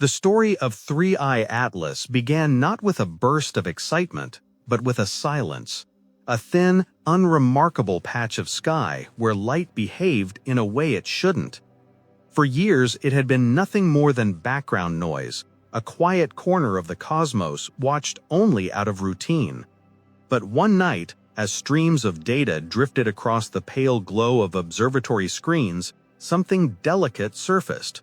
The story of 3I Atlas began not with a burst of excitement, but with a silence. A thin, unremarkable patch of sky where light behaved in a way it shouldn't. For years it had been nothing more than background noise, a quiet corner of the cosmos watched only out of routine. But one night, as streams of data drifted across the pale glow of observatory screens, something delicate surfaced.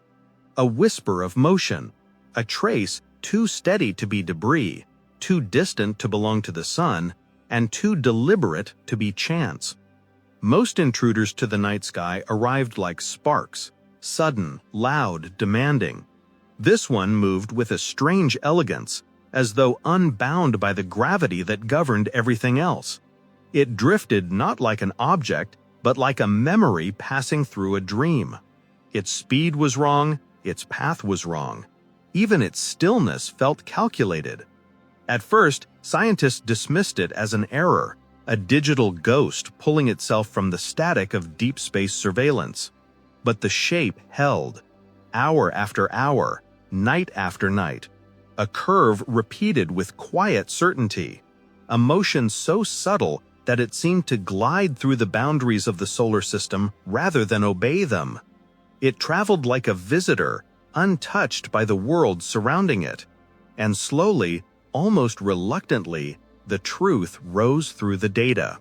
A whisper of motion, a trace too steady to be debris, too distant to belong to the sun, and too deliberate to be chance. Most intruders to the night sky arrived like sparks, sudden, loud, demanding. This one moved with a strange elegance, as though unbound by the gravity that governed everything else. It drifted not like an object, but like a memory passing through a dream. Its speed was wrong, its path was wrong. Even its stillness felt calculated. At first, scientists dismissed it as an error, a digital ghost pulling itself from the static of deep space surveillance. But the shape held. Hour after hour, night after night. A curve repeated with quiet certainty. A motion so subtle that it seemed to glide through the boundaries of the solar system rather than obey them. It traveled like a visitor, untouched by the world surrounding it. And slowly, almost reluctantly, the truth rose through the data.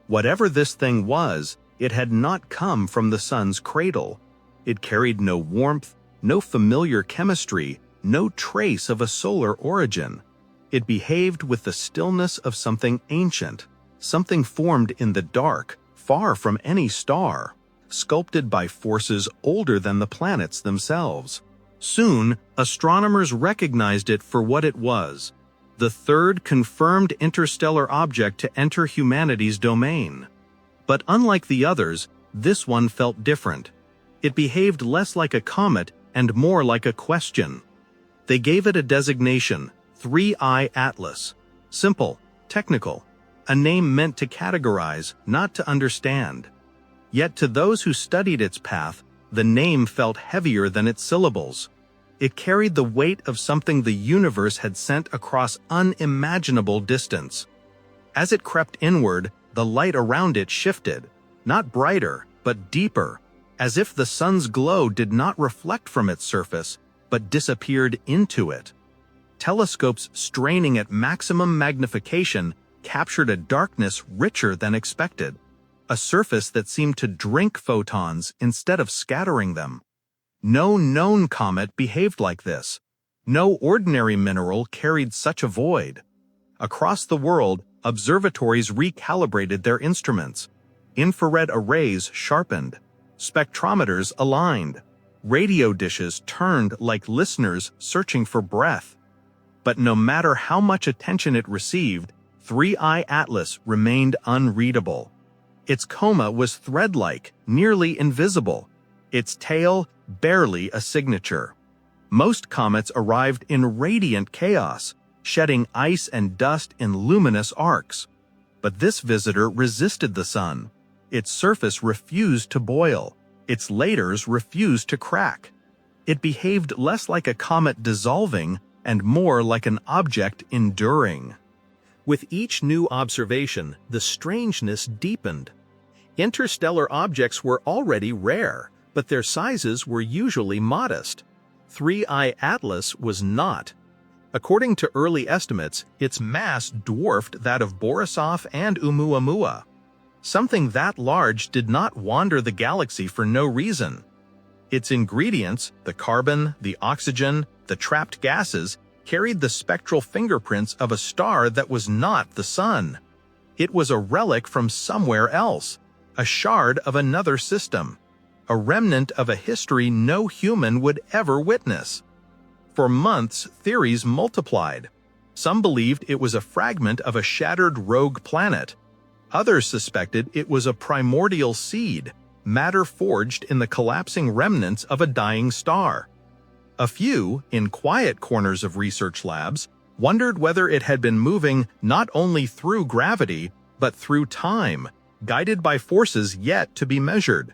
Whatever this thing was, it had not come from the sun's cradle. It carried no warmth, no familiar chemistry, no trace of a solar origin. It behaved with the stillness of something ancient, something formed in the dark, far from any star, sculpted by forces older than the planets themselves. Soon, astronomers recognized it for what it was, the third confirmed interstellar object to enter humanity's domain. But unlike the others, this one felt different. It behaved less like a comet and more like a question. They gave it a designation, 3I Atlas. Simple, technical, a name meant to categorize, not to understand. Yet to those who studied its path, the name felt heavier than its syllables. It carried the weight of something the universe had sent across unimaginable distance. As it crept inward, the light around it shifted, not brighter, but deeper, as if the sun's glow did not reflect from its surface, but disappeared into it. Telescopes straining at maximum magnification captured a darkness richer than expected, a surface that seemed to drink photons instead of scattering them. No known comet behaved like this. No ordinary mineral carried such a void. Across the world, observatories recalibrated their instruments. Infrared arrays sharpened. Spectrometers aligned. Radio dishes turned like listeners searching for breath. But no matter how much attention it received, 3I Atlas remained unreadable. Its coma was thread-like, nearly invisible. Its tail, barely a signature. Most comets arrived in radiant chaos, shedding ice and dust in luminous arcs. But this visitor resisted the sun. Its surface refused to boil. Its layers refused to crack. It behaved less like a comet dissolving and more like an object enduring. With each new observation, the strangeness deepened. Interstellar objects were already rare, but their sizes were usually modest. 3I Atlas was not. According to early estimates, its mass dwarfed that of Borisov and Oumuamua. Something that large did not wander the galaxy for no reason. Its ingredients, the carbon, the oxygen, the trapped gases, carried the spectral fingerprints of a star that was not the sun. It was a relic from somewhere else, a shard of another system, a remnant of a history no human would ever witness. For months, theories multiplied. Some believed it was a fragment of a shattered rogue planet. Others suspected it was a primordial seed, matter forged in the collapsing remnants of a dying star. A few, in quiet corners of research labs, wondered whether it had been moving not only through gravity, but through time, guided by forces yet to be measured.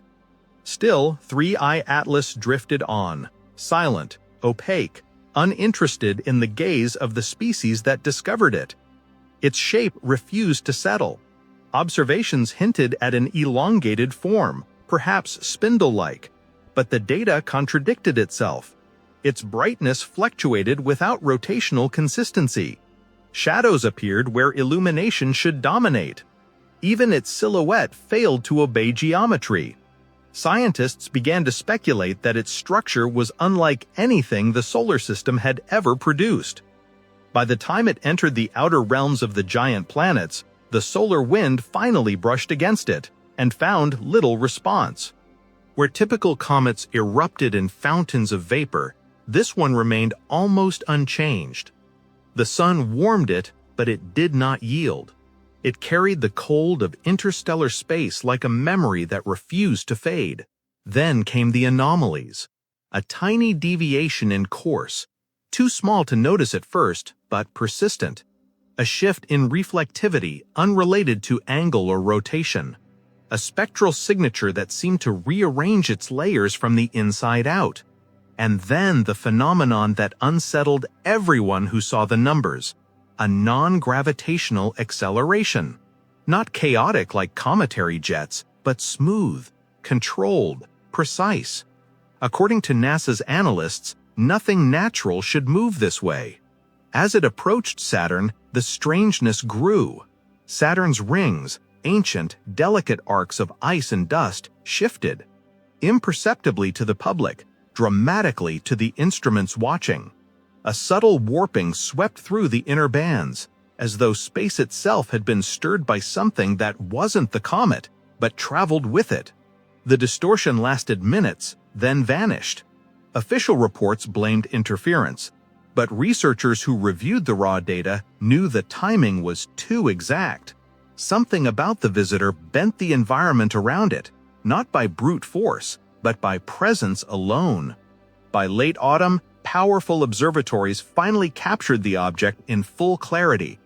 Still, 3I Atlas drifted on, silent, opaque, uninterested in the gaze of the species that discovered it. Its shape refused to settle. Observations hinted at an elongated form, perhaps spindle-like, but the data contradicted itself. Its brightness fluctuated without rotational consistency. Shadows appeared where illumination should dominate. Even its silhouette failed to obey geometry. Scientists began to speculate that its structure was unlike anything the solar system had ever produced. By the time it entered the outer realms of the giant planets, the solar wind finally brushed against it and found little response. Where typical comets erupted in fountains of vapor, this one remained almost unchanged. The sun warmed it, but it did not yield. It carried the cold of interstellar space like a memory that refused to fade. Then came the anomalies. A tiny deviation in course, too small to notice at first, but persistent. A shift in reflectivity unrelated to angle or rotation. A spectral signature that seemed to rearrange its layers from the inside out. And then the phenomenon that unsettled everyone who saw the numbers. A non-gravitational acceleration. Not chaotic like cometary jets, but smooth, controlled, precise. According to NASA's analysts, nothing natural should move this way. As it approached Saturn, the strangeness grew. Saturn's rings, ancient, delicate arcs of ice and dust, shifted. Imperceptibly to the public, dramatically to the instruments watching. A subtle warping swept through the inner bands, as though space itself had been stirred by something that wasn't the comet, but traveled with it. The distortion lasted minutes, then vanished. Official reports blamed interference, but researchers who reviewed the raw data knew the timing was too exact. Something about the visitor bent the environment around it, not by brute force, but by presence alone. By late autumn, powerful observatories finally captured the object in full clarity,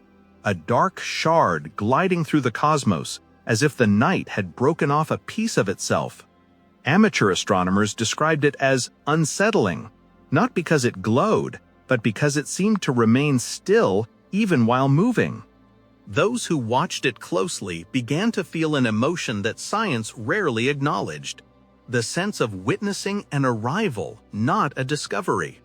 a dark shard gliding through the cosmos, as if the night had broken off a piece of itself. Amateur astronomers described it as unsettling, not because it glowed, but because it seemed to remain still even while moving. Those who watched it closely began to feel an emotion that science rarely acknowledged, the sense of witnessing an arrival, not a discovery.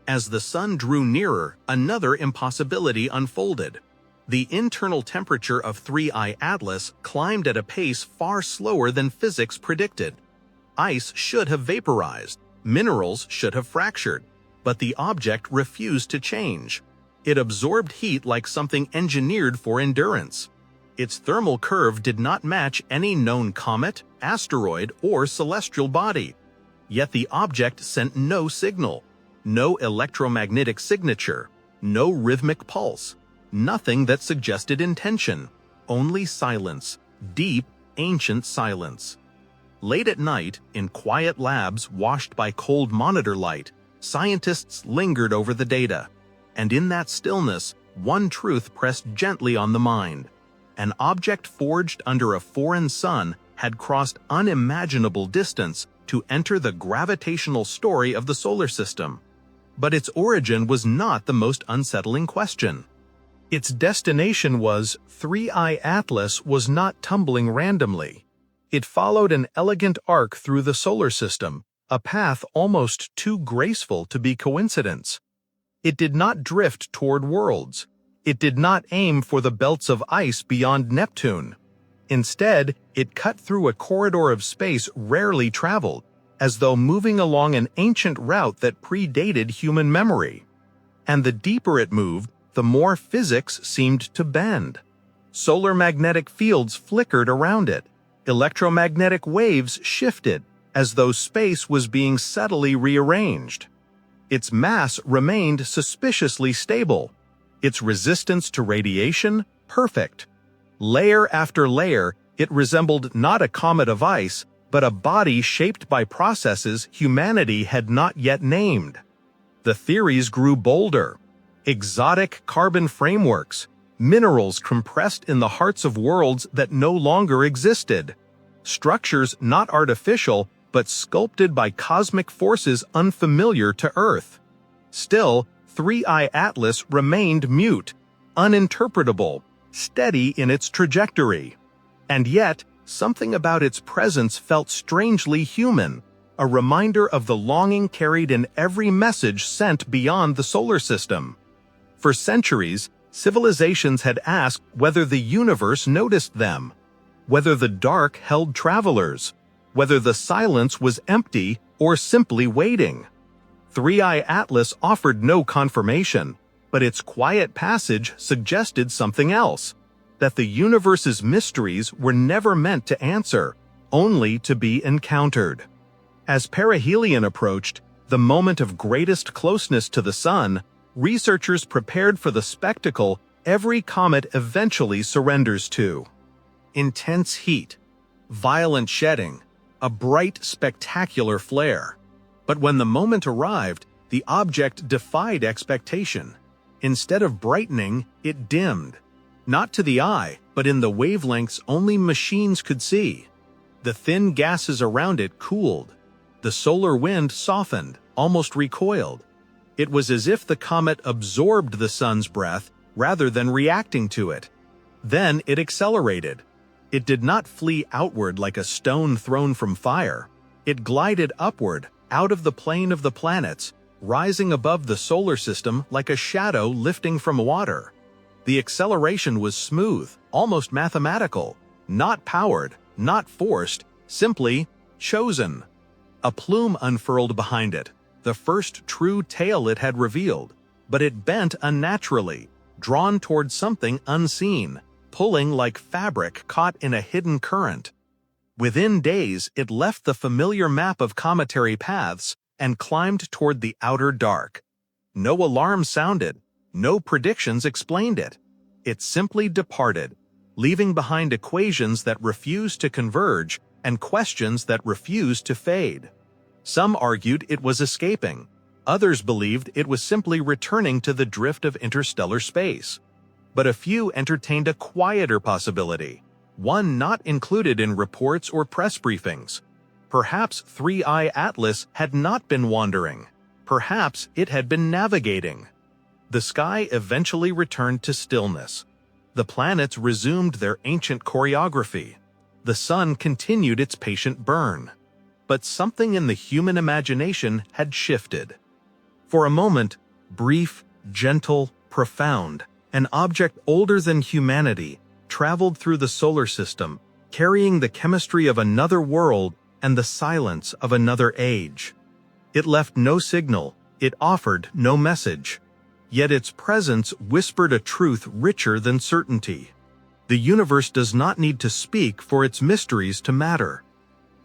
As the sun drew nearer, another impossibility unfolded. The internal temperature of 3I Atlas climbed at a pace far slower than physics predicted. Ice should have vaporized, minerals should have fractured, but the object refused to change. It absorbed heat like something engineered for endurance. Its thermal curve did not match any known comet, asteroid, or celestial body. Yet the object sent no signal. No electromagnetic signature, no rhythmic pulse, nothing that suggested intention, only silence, deep, ancient silence. Late at night, in quiet labs washed by cold monitor light, scientists lingered over the data. And in that stillness, one truth pressed gently on the mind. An object forged under a foreign sun had crossed unimaginable distance to enter the gravitational story of the solar system. But its origin was not the most unsettling question. Its destination was 3I Atlas was not tumbling randomly. It followed an elegant arc through the solar system, a path almost too graceful to be coincidence. It did not drift toward worlds. It did not aim for the belts of ice beyond Neptune. Instead, it cut through a corridor of space rarely traveled, as though moving along an ancient route that predated human memory. And the deeper it moved, the more physics seemed to bend. Solar magnetic fields flickered around it. Electromagnetic waves shifted, as though space was being subtly rearranged. Its mass remained suspiciously stable. Its resistance to radiation, perfect. Layer after layer, it resembled not a comet of ice, but a body shaped by processes humanity had not yet named. The theories grew bolder. Exotic carbon frameworks, minerals compressed in the hearts of worlds that no longer existed. Structures not artificial, but sculpted by cosmic forces unfamiliar to Earth. Still, 3I Atlas remained mute, uninterpretable, steady in its trajectory. And yet, something about its presence felt strangely human, a reminder of the longing carried in every message sent beyond the solar system. For centuries, civilizations had asked whether the universe noticed them, whether the dark held travelers, whether the silence was empty or simply waiting. 3I Atlas offered no confirmation, but its quiet passage suggested something else, that the universe's mysteries were never meant to answer, only to be encountered. As perihelion approached, the moment of greatest closeness to the Sun, researchers prepared for the spectacle every comet eventually surrenders to. Intense heat, violent shedding, a bright, spectacular flare. But when the moment arrived, the object defied expectation. Instead of brightening, it dimmed. Not to the eye, but in the wavelengths only machines could see. The thin gases around it cooled. The solar wind softened, almost recoiled. It was as if the comet absorbed the sun's breath rather than reacting to it. Then it accelerated. It did not flee outward like a stone thrown from fire. It glided upward, out of the plane of the planets, rising above the solar system like a shadow lifting from water. The acceleration was smooth, almost mathematical, not powered, not forced, simply chosen. A plume unfurled behind it, the first true tail it had revealed, but it bent unnaturally, drawn toward something unseen, pulling like fabric caught in a hidden current. Within days, it left the familiar map of cometary paths and climbed toward the outer dark. No alarm sounded, no predictions explained it. It simply departed, leaving behind equations that refused to converge and questions that refused to fade. Some argued it was escaping. Others believed it was simply returning to the drift of interstellar space. But a few entertained a quieter possibility, one not included in reports or press briefings. Perhaps 3I Atlas had not been wandering. Perhaps it had been navigating. The sky eventually returned to stillness. The planets resumed their ancient choreography. The sun continued its patient burn. But something in the human imagination had shifted. For a moment, brief, gentle, profound, an object older than humanity traveled through the solar system, carrying the chemistry of another world and the silence of another age. It left no signal, it offered no message. Yet its presence whispered a truth richer than certainty. The universe does not need to speak for its mysteries to matter.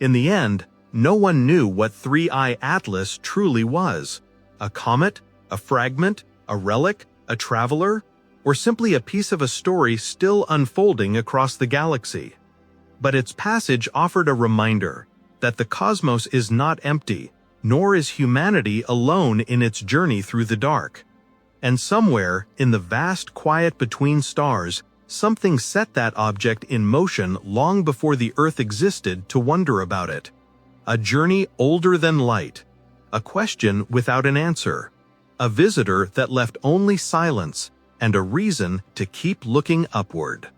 In the end, no one knew what 3I Atlas truly was. A comet, a fragment, a relic, a traveler, or simply a piece of a story still unfolding across the galaxy. But its passage offered a reminder that the cosmos is not empty, nor is humanity alone in its journey through the dark. And somewhere, in the vast quiet between stars, something set that object in motion long before the Earth existed to wonder about it. A journey older than light, a question without an answer, a visitor that left only silence and a reason to keep looking upward.